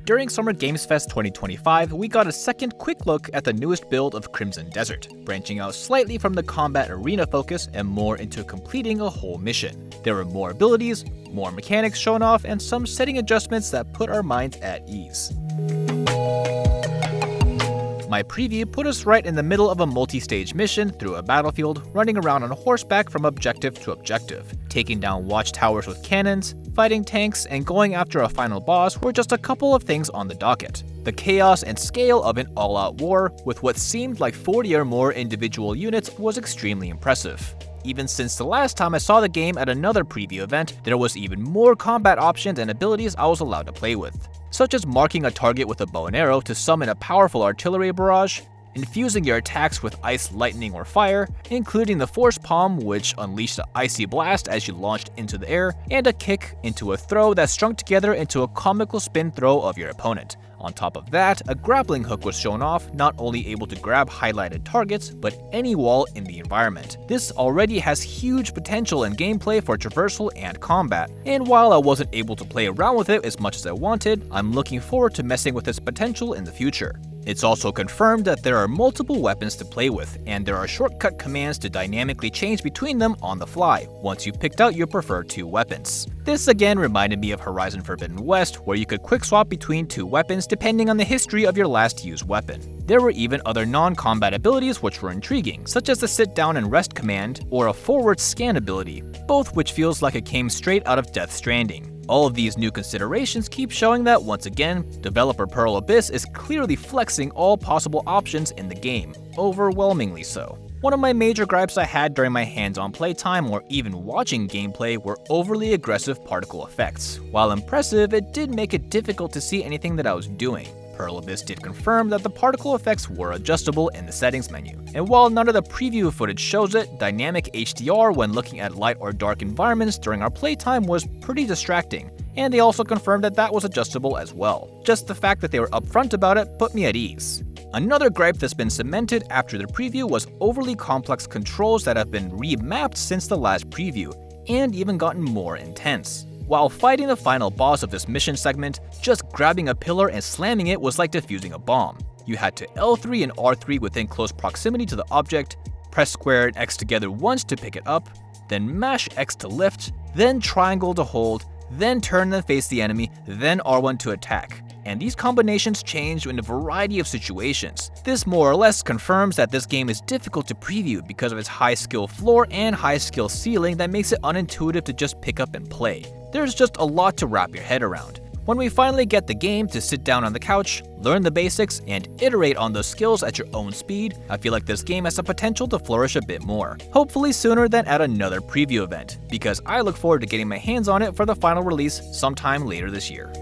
During Summer Games Fest 2025, we got a second quick look at the newest build of Crimson Desert, branching out slightly from the combat arena focus and more into completing a whole mission. There were more abilities, more mechanics shown off, and some setting adjustments that put our minds at ease. My preview put us right in the middle of a multi-stage mission through a battlefield, running around on horseback from objective to objective. Taking down watchtowers with cannons, fighting tanks, and going after a final boss were just a couple of things on the docket. The chaos and scale of an all-out war, with what seemed like 40 or more individual units, was extremely impressive. Even since the last time I saw the game at another preview event, there was even more combat options and abilities I was allowed to play with, such as marking a target with a bow and arrow to summon a powerful artillery barrage, infusing your attacks with ice, lightning, or fire, including the Force Palm, which unleashed an icy blast as you launched into the air, and a kick into a throw that strung together into a comical spin throw of your opponent. On top of that, a grappling hook was shown off, not only able to grab highlighted targets, but any wall in the environment. This already has huge potential in gameplay for traversal and combat, and while I wasn't able to play around with it as much as I wanted, I'm looking forward to messing with its potential in the future. It's also confirmed that there are multiple weapons to play with, and there are shortcut commands to dynamically change between them on the fly, once you've picked out your preferred two weapons. This again reminded me of Horizon Forbidden West, where you could quick swap between two weapons depending on the history of your last used weapon. There were even other non-combat abilities which were intriguing, such as the sit down and rest command, or a forward scan ability, both which feels like it came straight out of Death Stranding. All of these new considerations keep showing that, once again, developer Pearl Abyss is clearly flexing all possible options in the game, overwhelmingly so. One of my major gripes I had during my hands-on playtime or even watching gameplay were overly aggressive particle effects. While impressive, it did make it difficult to see anything that I was doing. Pearl Abyss did confirm that the particle effects were adjustable in the settings menu, and while none of the preview footage shows it, dynamic HDR when looking at light or dark environments during our playtime was pretty distracting, and they also confirmed that that was adjustable as well. Just the fact that they were upfront about it put me at ease. Another gripe that's been cemented after the preview was overly complex controls that have been remapped since the last preview, and even gotten more intense. While fighting the final boss of this mission segment, just grabbing a pillar and slamming it was like defusing a bomb. You had to L3 and R3 within close proximity to the object, press square and X together once to pick it up, then mash X to lift, then triangle to hold, then turn and face the enemy, then R1 to attack. And these combinations change in a variety of situations. This more or less confirms that this game is difficult to preview because of its high skill floor and high skill ceiling that makes it unintuitive to just pick up and play. There's just a lot to wrap your head around. When we finally get the game to sit down on the couch, learn the basics, and iterate on those skills at your own speed, I feel like this game has the potential to flourish a bit more. Hopefully sooner than at another preview event, because I look forward to getting my hands on it for the final release sometime later this year.